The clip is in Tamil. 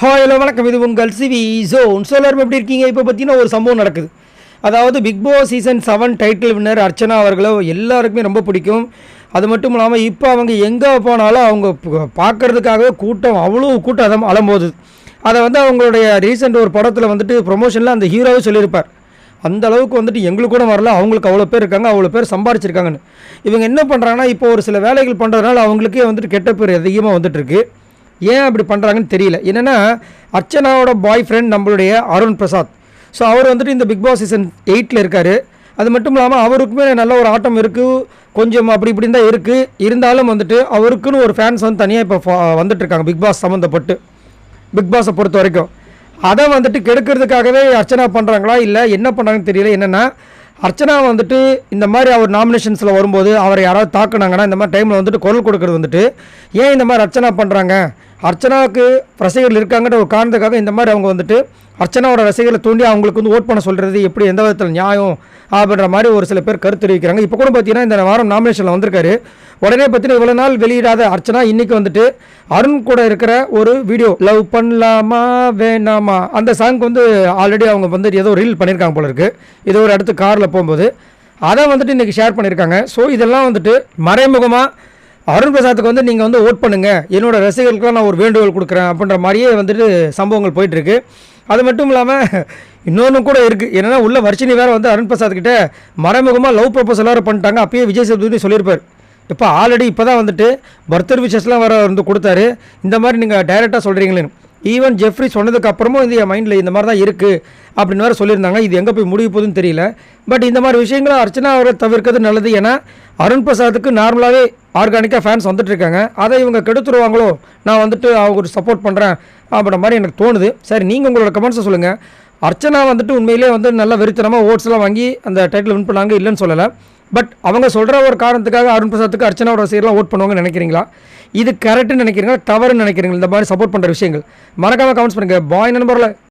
ஹலோ வணக்கம். இது உங்கள் சிவி ஜோன். எல்லாரும் எப்படி இருக்கீங்க? இப்போ பார்த்தீங்கன்னா ஒரு சம்பவம் நடக்குது. அதாவது Bigg Boss season 7 title winner Archana அவர்களோ எல்லாருக்குமே ரொம்ப பிடிக்கும். அது மட்டும் இல்லாமல் இப்போ அவங்க எங்கே போனாலும் அவங்க பார்க்கறதுக்காகவே கூட்டம் அவ்வளோ கூட்டம் அலம்போது. அதை அவங்களுடைய ரீசெண்ட் ஒரு படத்தில் ப்ரொமோஷனில் அந்த ஹீரோவே சொல்லியிருப்பார். அந்த அளவுக்கு எங்களுக்கு கூட வரல, அவங்களுக்கு அவ்வளோ பேர் இருக்காங்க, அவ்வளோ பேர் சம்பாரிச்சிருக்காங்கன்னு. இவங்க என்ன பண்ணுறாங்கன்னா இப்போ ஒரு சில வேலைகள் பண்ணுறதுனால அவங்களுக்கே கெட்ட பேர் அதிகமாக வந்துட்டுருக்கு. ஏன் அப்படி பண்ணுறாங்கன்னு தெரியல. என்னென்னா அர்ச்சனாவோட பாய் ஃப்ரெண்ட் நம்மளுடைய அருண் பிரசாத். ஸோ அவர் இந்த பிக் பாஸ் சீசன் 8 இருக்கார். அது மட்டும் இல்லாமல் அவருக்குமே நல்ல ஒரு ஆட்டம் இருக்குது, கொஞ்சம் அப்படி இப்படி தான் இருக்குது. இருந்தாலும் அவருக்குன்னு ஒரு ஃபேன்ஸ் தனியாக இப்போ வந்துட்டுருக்காங்க பிக் பாஸ் சம்மந்தப்பட்டு. பிக் பாஸை பொறுத்த வரைக்கும் அதை கெடுக்கிறதுக்காகவே அர்ச்சனா பண்ணுறாங்களா இல்லை என்ன பண்ணுறாங்கன்னு தெரியல. என்னென்னா அர்ச்சனா இந்த மாதிரி அவர் நாமினேஷன்ஸில் வரும்போது அவரை யாராவது தாக்குனாங்கன்னா இந்த மாதிரி டைமில் குரல் கொடுக்குறது ஏன் இந்த மாதிரி அர்ச்சனா பண்ணுறாங்க, அர்ச்சனாவுக்கு ரசிகர்கள் இருக்காங்கன்ற ஒரு காரணத்துக்காக இந்த மாதிரி அவங்க அர்ச்சனாவோட ரசிகர்களை தூண்டி அவங்களுக்கு ஓட் பண்ண சொல்கிறது எப்படி, எந்த விதத்தில் நியாயம் அப்படின்ற மாதிரி ஒரு சில பேர் கருத்து தெரிவிக்கிறாங்க. இப்போ கூட பார்த்தீங்கன்னா இந்த வாரம் நாமினேஷனில் வந்திருக்காரு. உடனே பார்த்தீங்கன்னா இவ்வளோ நாள் வெளியிடாத அர்ச்சனா இன்றைக்கி அருண் கூட இருக்கிற ஒரு வீடியோ லவ் பண்ணலாமா வேணாமா அந்த சாங் ஆல்ரெடி அவங்க ஏதோ ரீல் பண்ணியிருக்காங்க போல இருக்குது. ஏதோ ஒரு அடுத்து காரில் போகும்போது அதை இன்றைக்கி ஷேர் பண்ணியிருக்காங்க. ஸோ இதெல்லாம் மறைமுகமாக அருண் பிரசாத்துக்கு நீங்கள் ஓட் பண்ணுங்கள், என்னோடய ரசிகர்களுக்கெல்லாம் நான் ஒரு வேண்டுகோள் கொடுக்குறேன் அப்படின்ற மாதிரியே சம்பவங்கள் போயிட்டுருக்கு. அது மட்டும் இல்லாமல் இன்னொன்று கூட இருக்குது. என்னென்னா உள்ள வர்ஷினி வேறு அருண் பிரசாத்கிட்ட மறைமுகமாக லவ் ப்ரொபோசல் வேறு பண்ணிட்டாங்க. அப்பயே விஜய் சேதுபதி சொல்லியிருப்பார். இப்போ ஆல்ரெடி இப்போ தான் பர்த்டே விஷஸ்லாம் வேறு கொடுத்தாரு. இந்த மாதிரி நீங்கள் டைரெக்டாக சொல்கிறீங்களேன்னு. ஈவன் ஜெஃப்ரி சொன்னதுக்கு அப்புறமும் என் மைண்டில் இந்த மாதிரி தான் இருக்குது அப்படின்னு வேறு சொல்லியிருந்தாங்க. இது எங்கே போய் முடிய போகுதுன்னு தெரியல. பட் இந்த மாதிரி விஷயங்களை அர்ச்சனா அவரை தவிர்க்கிறது நல்லது. ஏன்னா அருண் பிரசாத்துக்கு நார்மலாகவே ஆர்கானிக்காக ஃபேன்ஸ் வந்துட்டுருக்காங்க. அதை இவங்க கெடுத்துருவாங்களோ, நான் அவங்க சப்போர்ட் பண்ணுறேன் அப்படின்ற மாதிரி எனக்கு தோணுது. சரி, நீங்கள் உங்களோட கமெண்ட்ஸை சொல்லுங்கள். அர்ச்சனா உண்மையிலே நல்ல வெறித்தனமாக ஓட்ஸ்லாம் வாங்கி அந்த டைட்டில் வின் பண்ணாங்க, இல்லைன்னு சொல்லலை. பட் அவங்க சொல்கிற ஒரு காரணத்துக்காக அருண் பிரசாத்துக்கு அர்ச்சனாவோட ரசிகர்லாம் ஓட் பண்ணுவாங்கன்னு நினைக்கிறீங்களா? இது கரெக்டுன்னு நினைக்கிறீங்களா, தவறுன்னு நினைக்கிறீங்களா? இந்த மாதிரி சப்போர்ட் பண்ணுற விஷயங்கள் மறக்காமல் கமெண்ட்ஸ் பண்ணுங்கள். பாய் நண்பர்களே.